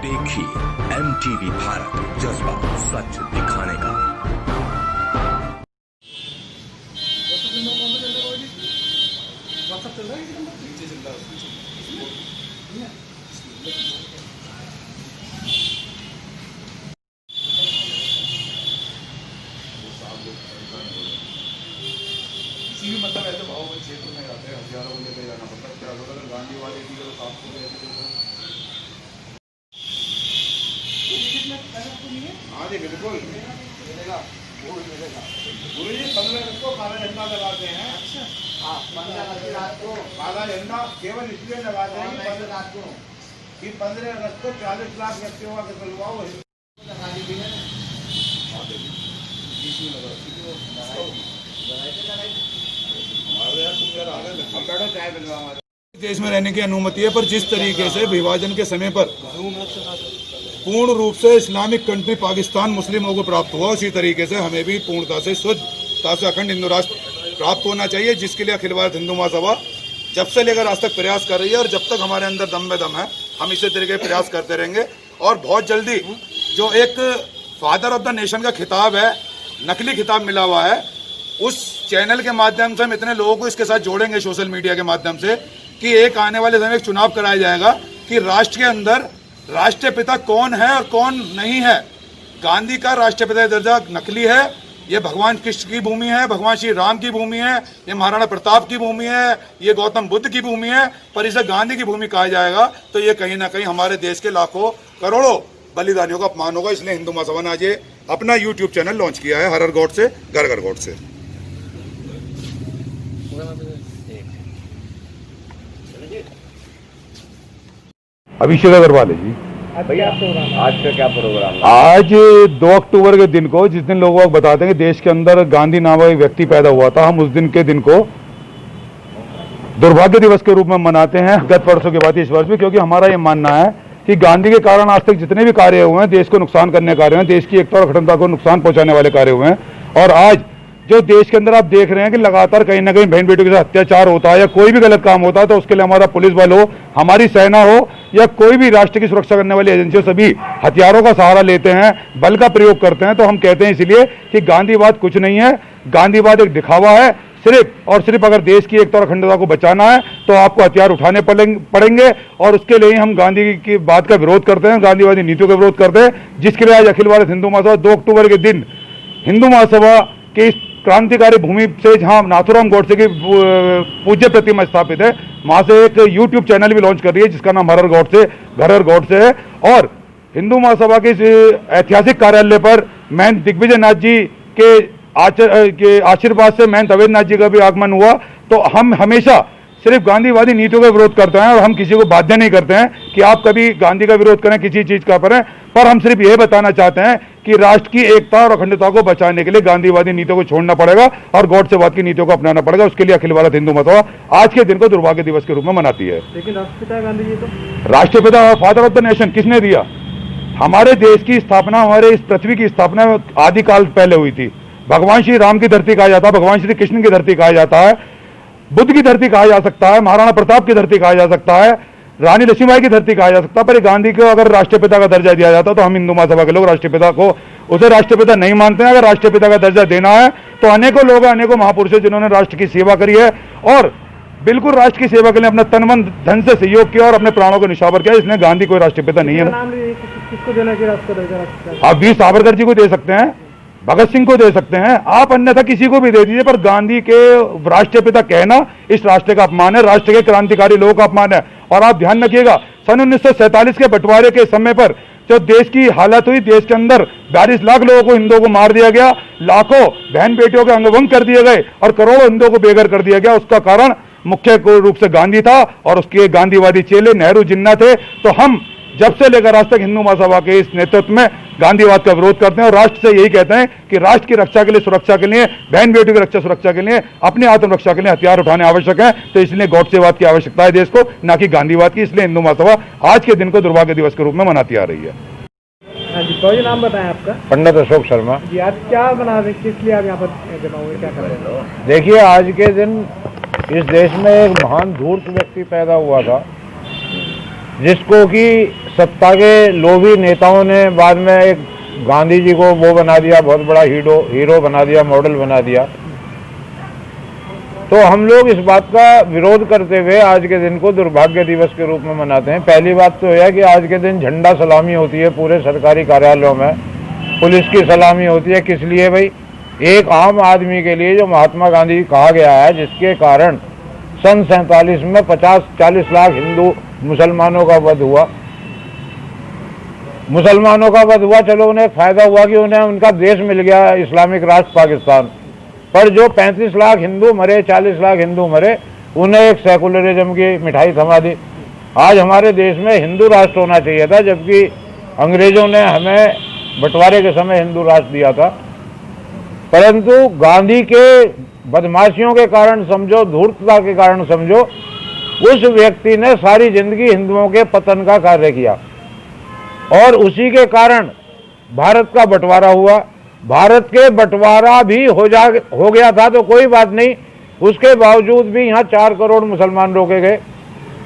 देखिए MTV भारत, जज्बा सच दिखाने का। किसी भी मतलब ऐसे बाहुबली क्षेत्र में जाते हैं, हथियारों को लेकर जाना पड़ता है। क्या अगर गांधी वाले की तो साफ हो गया हाँ जी बिल्कुल मिलेगा, वो मिलेगा। गुरु जी 15 अगस्त को काला झंडा लगाते हैं। अच्छा हाँ, 15 अगस्त रात को काला झंडा केवल इसलिए लगाते हैं कि 15 अगस्त को 40 लाख व्यक्तियों का कत्ल हुआ, वो देश में रहने की अनुमति है, पर जिस तरीके से विभाजन के समय पर पूर्ण रूप से इस्लामिक कंट्री पाकिस्तान मुस्लिमों को प्राप्त हुआ, उसी तरीके से हमें भी पूर्णता से शुद्धता से अखंड हिंदू राष्ट्र प्राप्त होना चाहिए, जिसके लिए अखिल भारत हिंदू महासभा जब से लेकर आज तक प्रयास कर रही है। और जब तक हमारे अंदर दम में दम है, हम इसी तरीके के प्रयास करते रहेंगे। और बहुत जल्दी जो एक फादर ऑफ द नेशन का खिताब है, नकली खिताब मिला हुआ है, उस चैनल के माध्यम से हम इतने लोगों को इसके साथ जोड़ेंगे सोशल मीडिया के माध्यम से कि एक आने वाले समय एक चुनाव कराया जाएगा कि राष्ट्र के अंदर राष्ट्रपिता कौन है और कौन नहीं है। गांधी का राष्ट्रपिता दर्जा नकली है, ये भगवान कृष्ण की भूमि है, भगवान श्री राम की भूमि है, ये महाराणा प्रताप की भूमि है, ये गौतम बुद्ध की भूमि है, पर इसे गांधी की भूमि कहा जाएगा तो ये कहीं ना कहीं हमारे देश के लाखों करोड़ों बलिदानियों का अपमान होगा। इसलिए हिंदू महासभा ने आज ये अपना यूट्यूब चैनल लॉन्च किया है, हर हर गॉड से घर घर गॉड से। अभिषेक अग्रवाल है जी। आज का क्या प्रोग्राम है? आज 2 अक्टूबर के दिन को, जिस दिन लोगों को बताते हैं कि देश के अंदर गांधी नामक एक व्यक्ति पैदा हुआ था, हम उस दिन के दिन को दुर्भाग्य दिवस के रूप में मनाते हैं गत वर्षों की बात इस वर्ष भी, क्योंकि हमारा ये मानना है कि गांधी के कारण आज तक जितने भी कार्य हुए हैं, देश को नुकसान करने कार्य हैं, देश की एकता और अखंडता को नुकसान पहुंचाने वाले कार्य हुए हैं। और आज जो देश के अंदर आप देख रहे हैं कि लगातार कहीं ना कहीं बहन बेटियों के साथ अत्याचार होता है या कोई भी गलत काम होता है, तो उसके लिए हमारा पुलिस बल हो, हमारी सेना हो या कोई भी राष्ट्र की सुरक्षा करने वाली एजेंसियों, सभी हथियारों का सहारा लेते हैं, बल का प्रयोग करते हैं। तो हम कहते हैं इसलिए कि गांधीवाद कुछ नहीं है, गांधीवाद एक दिखावा है। सिर्फ और सिर्फ अगर देश की एकता और अखंडता को बचाना है तो आपको हथियार उठाने पड़ेंगे, और उसके लिए हम गांधी की बात का विरोध करते हैं, गांधीवादी नीतियों का विरोध करते हैं, जिसके लिए आज अखिल भारत हिंदू महासभा 2 अक्टूबर के दिन हिंदू महासभा की क्रांतिकारी भूमि से, जहां नाथुराम गोडसे की पूज्य प्रतिमा स्थापित है, वहां से एक यूट्यूब चैनल भी लॉन्च कर रही है जिसका नाम हर हर गॉडसे है। और हिंदू महासभा के ऐतिहासिक कार्यालय पर महंत दिग्विजय नाथ जी के आशीर्वाद से महंत अवैधनाथ जी का भी आगमन हुआ। तो हम हमेशा सिर्फ गांधीवादी नीतियों का विरोध करते हैं, और हम किसी को बाध्य नहीं करते हैं कि आप कभी गांधी का विरोध करें, किसी चीज का करें, पर हम सिर्फ यह बताना चाहते हैं कि राष्ट्र की एकता और अखंडता को बचाने के लिए गांधीवादी नीतियों को छोड़ना पड़ेगा और गॉडसेवाद की नीतियों को अपनाना पड़ेगा। उसके लिए अखिल भारत हिंदू महासभा आज के दिन को दुर्भाग्य दिवस के रूप में मनाती है। लेकिन राष्ट्रपिता गांधी जी तो राष्ट्रपिता, फादर ऑफ द नेशन किसने दिया? हमारे देश की स्थापना, हमारे इस पृथ्वी की स्थापना आदिकाल पहले हुई थी। भगवान श्री राम की धरती कहा जाता है, भगवान श्री कृष्ण की धरती कहा जाता है, बुद्ध की धरती कहा जा सकता है, महाराणा प्रताप की धरती कहा जा सकता है, रानी लक्ष्मीबाई की धरती कहा जा सकता है। पर गांधी को अगर राष्ट्रपिता का दर्जा दिया जाता तो हम हिंदू महासभा के लोग राष्ट्रपिता को उसे राष्ट्रपिता नहीं मानते हैं। अगर राष्ट्रपिता का दर्जा देना है तो अनेकों लोग, अनेकों महापुरुष जिन्होंने राष्ट्र की सेवा करी है और बिल्कुल राष्ट्र की सेवा के लिए अपना तन मन धन से सहयोग किया और अपने प्राणों को निछावर किया, इसलिए गांधी कोई राष्ट्रपिता नहीं है। किसको देना चाहिए राष्ट्रपिता? आप वीर सावरकर जी को दे सकते हैं, भगत सिंह को दे सकते हैं, आप अन्यथा किसी को भी दे दीजिए, पर गांधी के राष्ट्रपिता कहना इस राष्ट्र का अपमान है, राष्ट्र के क्रांतिकारी लोगों का अपमान है। और आप ध्यान रखिएगा, सन 1947 के बंटवारे के समय पर जो देश की हालत हुई, देश के अंदर 42 लाख लोगों को, हिंदुओं को मार दिया गया, लाखों बहन बेटियों के अंगभंग कर दिए गए और करोड़ों हिंदुओं को बेघर कर दिया गया। उसका कारण मुख्य रूप से गांधी था और उसके गांधीवादी चेले नेहरू जिन्ना थे। तो हम जब से लेकर आज तक हिंदू महासभा के इस नेतृत्व में गांधीवाद का विरोध करते हैं और राष्ट्र से यही कहते हैं कि राष्ट्र की रक्षा के लिए, सुरक्षा के लिए, बहन बेटियों की रक्षा सुरक्षा के लिए, अपनी आत्मरक्षा के लिए हथियार उठाने आवश्यक है। तो इसलिए गॉडसेवाद की आवश्यकता है देश को, ना कि गांधीवाद की। इसलिए हिंदू महासभा आज के दिन को दुर्भाग्य दिवस के रूप में मनाती आ रही है। हाँ जी, तो नाम बताएं आपका? पंडित अशोक शर्मा जी। आज क्या बना रहे, किस लिए आप यहाँ पर जमा हुए, क्या कर रहे हैं? देखिए, आज के दिन इस देश में एक महान धूर्त व्यक्ति पैदा हुआ था जिसको कि सत्ता के लोभी नेताओं ने बाद में एक गांधी जी को वो बना दिया, बहुत बड़ा हीरो बना दिया, मॉडल बना दिया। तो हम लोग इस बात का विरोध करते हुए आज के दिन को दुर्भाग्य दिवस के रूप में मनाते हैं। पहली बात तो यह है कि आज के दिन झंडा सलामी होती है पूरे सरकारी कार्यालयों में, पुलिस की सलामी होती है। किस लिए भाई? एक आम आदमी के लिए जो महात्मा गांधी कहा गया है, जिसके कारण सन 47 में 50-40 लाख हिंदू मुसलमानों का वध हुआ। चलो उन्हें फायदा हुआ कि उन्हें उनका देश मिल गया, इस्लामिक राष्ट्र पाकिस्तान। पर जो 35 लाख हिंदू मरे, 40 लाख हिंदू मरे, उन्हें एक सेकुलरिज्म की मिठाई थमा दी। आज हमारे देश में हिंदू राष्ट्र होना चाहिए था, जबकि अंग्रेजों ने हमें बंटवारे के समय हिंदू राष्ट्र दिया था। परंतु गांधी के बदमाशियों के कारण समझो, धूर्तता के कारण समझो, उस व्यक्ति ने सारी जिंदगी हिंदुओं के पतन का कार्य किया और उसी के कारण भारत का बंटवारा हुआ। भारत के बंटवारा भी हो गया था तो कोई बात नहीं, उसके बावजूद भी यहाँ 4 करोड़ मुसलमान रोके गए,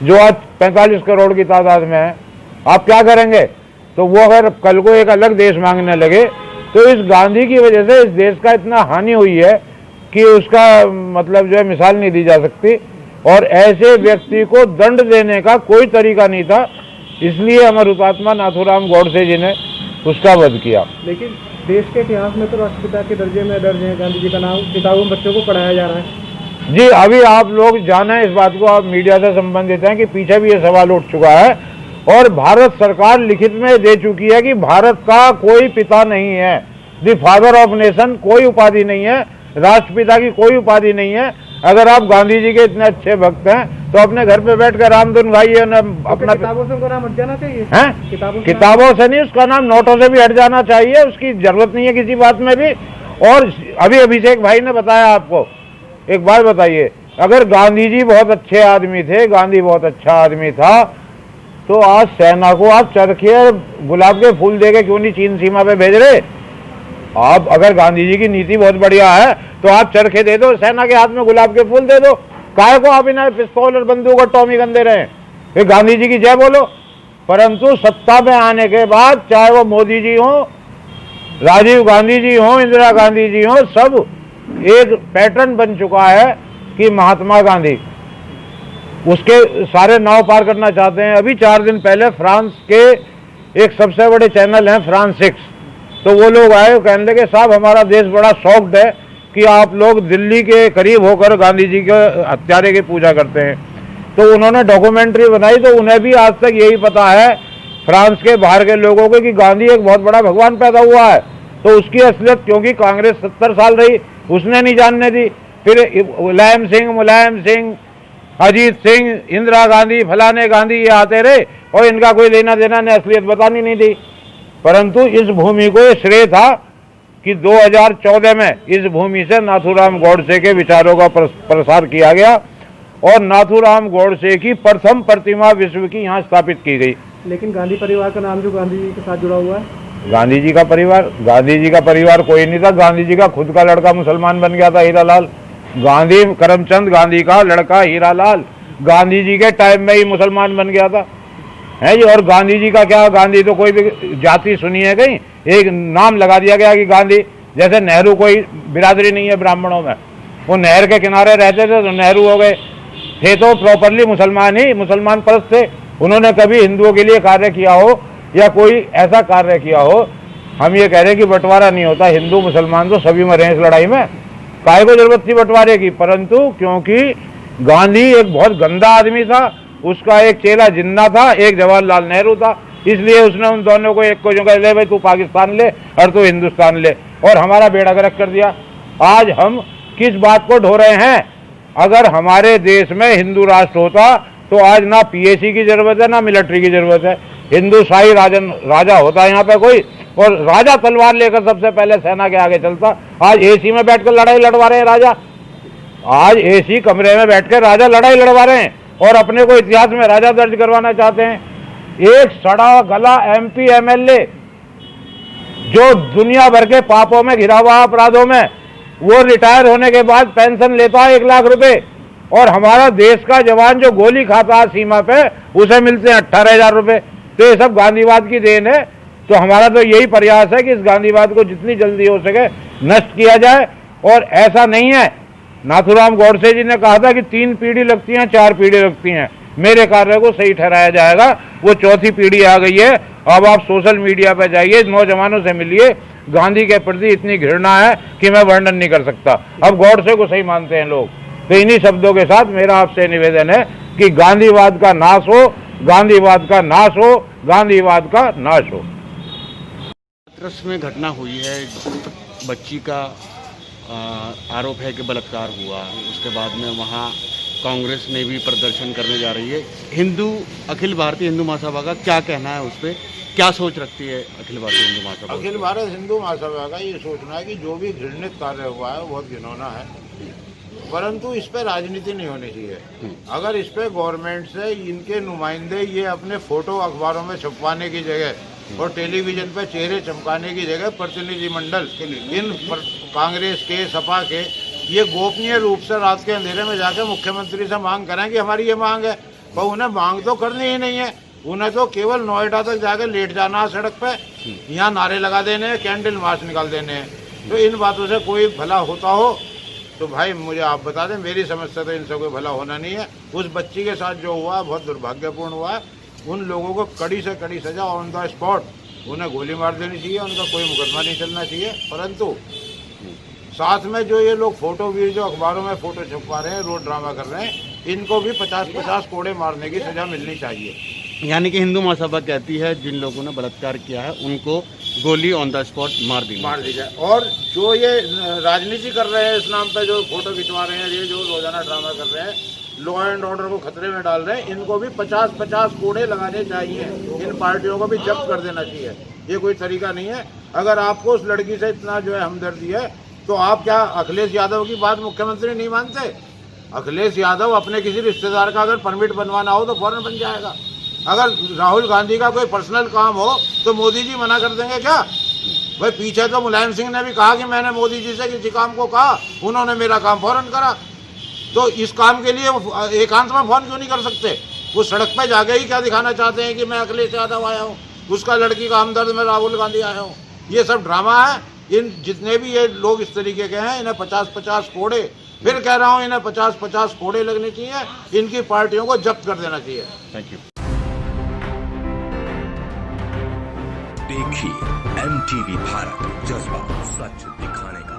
जो आज 45 करोड़ की तादाद में है। आप क्या करेंगे? तो वो अगर कल को एक अलग देश मांगने लगे तो इस गांधी की वजह से इस देश का इतना हानि हुई है कि उसका मतलब जो है मिसाल नहीं दी जा सकती। और ऐसे व्यक्ति को दंड देने का कोई तरीका नहीं था, इसलिए अमर हुतात्मा नाथूराम गोडसे जी ने उसका वध किया। लेकिन देश के इतिहास में तो राष्ट्रपिता के दर्जे में दर्ज है गांधी जी का नाम, किताबों में बच्चों को पढ़ाया जा रहा है। जी, अभी आप लोग जाना इस बात को, आप मीडिया से संबंधित हैं कि पीछे भी ये सवाल उठ चुका है और भारत सरकार लिखित में दे चुकी है कि भारत का कोई पिता नहीं है, द फादर ऑफ नेशन कोई उपाधि नहीं है, राष्ट्रपिता की कोई उपाधि नहीं है। अगर आप गांधी जी के इतने अच्छे भक्त हैं तो अपने घर पे बैठ कर रामधुन गाइए, अपना किताबों से उनका नाम हट जाना चाहिए। किताबों से नहीं, उसका नाम नोटों से भी हट जाना चाहिए, उसकी जरूरत नहीं है किसी बात में भी। और अभी अभिषेक भाई ने बताया आपको, एक बात बताइए, अगर गांधी जी बहुत अच्छे आदमी थे, गांधी बहुत अच्छा आदमी था, तो आज सेना को आप चरखे और गुलाब के फूल देके क्यों नहीं चीन सीमा पे भेज रहे? आप अगर गांधी जी की नीति बहुत बढ़िया है तो आप चरखे दे दो, सेना के हाथ में गुलाब के फूल दे दो। काहे को आप इन्हें पिस्तौल और बंदूक और टॉमी गन दे रहे हैं? फिर गांधी जी की जय बोलो। परंतु सत्ता में आने के बाद चाहे वो मोदी जी हो, राजीव गांधी जी हो, इंदिरा गांधी जी हो, सब एक पैटर्न बन चुका है कि महात्मा गांधी उसके सारे नाव पार करना चाहते हैं। अभी 4 दिन पहले फ्रांस के एक सबसे बड़े चैनल हैं फ्रांस 6, तो वो लोग आए, कहने लगे साहब हमारा देश बड़ा शॉक्ड है कि आप लोग दिल्ली के करीब होकर गांधी जी के हत्यारे की पूजा करते हैं। तो उन्होंने डॉक्यूमेंट्री बनाई, तो उन्हें भी आज तक यही पता है फ्रांस के बाहर के लोगों को कि गांधी एक बहुत बड़ा भगवान पैदा हुआ है। तो उसकी असलियत क्योंकि कांग्रेस 70 साल रही, उसने नहीं जानने दी। फिर मुलायम सिंह, अजीत सिंह, इंदिरा गांधी, फलाने गांधी ये आते रहे और इनका कोई लेना देना ने असलियत बतानी नहीं दी। परंतु इस भूमि को ये श्रेय था कि 2014 में इस भूमि से नाथूराम गोडसे के विचारों का प्रसार किया गया और नाथूराम गोडसे की प्रथम प्रतिमा विश्व की यहाँ स्थापित की गई। लेकिन गांधी परिवार का नाम जो गांधी जी के साथ जुड़ा हुआ है, गांधी जी का परिवार कोई नहीं था। गांधी जी का खुद का लड़का मुसलमान बन गया था, हीरालाल गांधी, करमचंद गांधी का लड़का हीरालाल गांधी जी के टाइम में ही मुसलमान बन गया था, है जी। और गांधी जी का क्या, गांधी तो कोई भी जाति सुनी है कहीं, एक नाम लगा दिया गया कि गांधी। जैसे नेहरू कोई बिरादरी नहीं है ब्राह्मणों में, वो नहर के किनारे रहते थे तो नेहरू हो गए, थे तो प्रॉपरली मुसलमान परस्त थे। उन्होंने कभी हिंदुओं के लिए कार्य किया हो या कोई ऐसा कार्य किया हो? हम ये कह रहे हैं कि बंटवारा नहीं होता, हिंदू मुसलमान तो सभी मरे इस लड़ाई में, काहे को जरूरत थी बंटवारे की? परंतु क्योंकि गांधी एक बहुत गंदा आदमी था, उसका एक चेला जिन्ना था, एक जवाहरलाल नेहरू था, इसलिए उसने उन दोनों को एक को जो कह ले भाई तू पाकिस्तान ले और तू हिंदुस्तान ले, और हमारा बेड़ा गर्क कर दिया। आज हम किस बात को ढो रहे हैं? अगर हमारे देश में हिंदू राष्ट्र होता तो आज ना पीएसी की जरूरत है ना मिलिट्री की जरूरत है, हिंदुशाही राजा होता यहाँ पे कोई, और राजा तलवार लेकर सबसे पहले सेना के आगे चलता। आज एसी में बैठकर लड़ाई लड़वा रहे हैं राजा, आज एसी कमरे में बैठकर राजा लड़ाई लड़वा रहे हैं और अपने को इतिहास में राजा दर्ज करवाना चाहते हैं। एक सड़ा गला एमपी एमएलए जो दुनिया भर के पापों में घिरा हुआ अपराधों में, वो रिटायर होने के बाद पेंशन लेता है 1 लाख रुपए, और हमारा देश का जवान जो गोली खाता है सीमा पे, उसे मिलते हैं 18,000 रुपए। तो ये सब गांधीवाद की देन है। तो हमारा तो यही प्रयास है कि इस गांधीवाद को जितनी जल्दी हो सके नष्ट किया जाए। और ऐसा नहीं है, नाथूराम गोडसे जी ने कहा था कि 3 पीढ़ी लगती हैं, 4 पीढ़ी लगती हैं। मेरे कार्य को सही ठहराया जाएगा, वो 4थी पीढ़ी आ गई है। अब आप सोशल मीडिया पे जाइए, नौजवानों से मिलिए, गांधी के प्रति इतनी घृणा है कि मैं वर्णन नहीं कर सकता। अब गोडसे को सही मानते हैं लोग। तो इन्हीं शब्दों के साथ मेरा आपसे निवेदन है कि गांधीवाद का नाश हो, गांधीवाद का नाश हो, गांधीवाद का नाश हो। हाथरस में घटना हुई है, बच्ची का आरोप है कि बलात्कार हुआ। उसके बाद में वहाँ कांग्रेस ने भी प्रदर्शन करने जा रही है। अखिल भारतीय हिंदू महासभा का क्या कहना है उस पर, क्या सोच रखती है अखिल भारतीय हिंदू महासभा? अखिल भारत हिंदू महासभा का ये सोचना है कि जो भी घृणित कार्य हुआ है वो बहुत घिनौना है, परंतु इस पर राजनीति नहीं होनी चाहिए। अगर इस पर गवर्नमेंट से इनके नुमाइंदे ये अपने फोटो अखबारों में छपवाने की जगह और टेलीविजन पे चेहरे चमकाने की जगह प्रतिनिधिमंडल इन कांग्रेस के, सपा के, ये गोपनीय रूप से रात के अंधेरे में जाकर मुख्यमंत्री से मांग करें कि हमारी ये मांग है, पर उन्हें मांग तो करनी ही नहीं है। उन्हें तो केवल नोएडा तक जाकर लेट जाना है सड़क पे, यहाँ नारे लगा देने हैं, कैंडल मार्च निकाल देने हैं। तो इन बातों से कोई भला होता हो तो भाई मुझे आप बता दें, मेरी समझ से तो इनसे कोई भला होना नहीं है। उस बच्ची के साथ जो हुआ बहुत दुर्भाग्यपूर्ण हुआ है। उन लोगों को कड़ी से कड़ी सजा, ऑन द स्पॉट उन्हें गोली मार देनी चाहिए, उनका कोई मुकदमा नहीं चलना चाहिए। परंतु साथ में जो ये लोग फोटो वीर जो अखबारों में फोटो छपवा रहे हैं, रोड ड्रामा कर रहे हैं, इनको भी 50-50 कोड़े मारने की सजा मिलनी चाहिए। यानी कि हिंदू महासभा कहती है जिन लोगों ने बलात्कार किया है उनको गोली ऑन द स्पॉट मार दी जाए। और जो ये राजनीति कर रहे हैं इस नाम पे, जो फोटो खिंचवा रहे हैं, ये जो रोजाना ड्रामा कर रहे हैं, लॉ एंड ऑर्डर को खतरे में डाल रहे हैं, इनको भी 50-50 कोड़े लगाने चाहिए। इन पार्टियों को भी जब्त कर देना चाहिए। ये कोई तरीका नहीं है। अगर आपको उस लड़की से इतना जो है हमदर्दी है तो आप क्या अखिलेश यादव की बात मुख्यमंत्री नहीं मानते? अखिलेश यादव अपने किसी रिश्तेदार का अगर परमिट बनवाना हो तो फौरन बन जाएगा। अगर राहुल गांधी का कोई पर्सनल काम हो तो मोदी जी मना कर देंगे क्या? भाई पीछे तो मुलायम सिंह ने भी कहा कि मैंने मोदी जी से किसी काम को कहा, उन्होंने मेरा काम फौरन करा। तो इस काम के लिए एकांत में फोन क्यों नहीं कर सकते? वो सड़क पे जाके ही क्या दिखाना चाहते हैं कि मैं अखिलेश यादव आया हूँ, उसका लड़की का हमदर्द में राहुल गांधी आया हूँ। ये सब ड्रामा है। इन जितने भी ये लोग इस तरीके के हैं, इन्हें 50-50 कोड़े, फिर कह रहा हूँ, इन्हें 50-50 कोड़े लगने चाहिए। इनकी पार्टियों को जब्त कर देना चाहिए। Thank you. देखिए MTV भारत, जज्बा सच दिखाने का।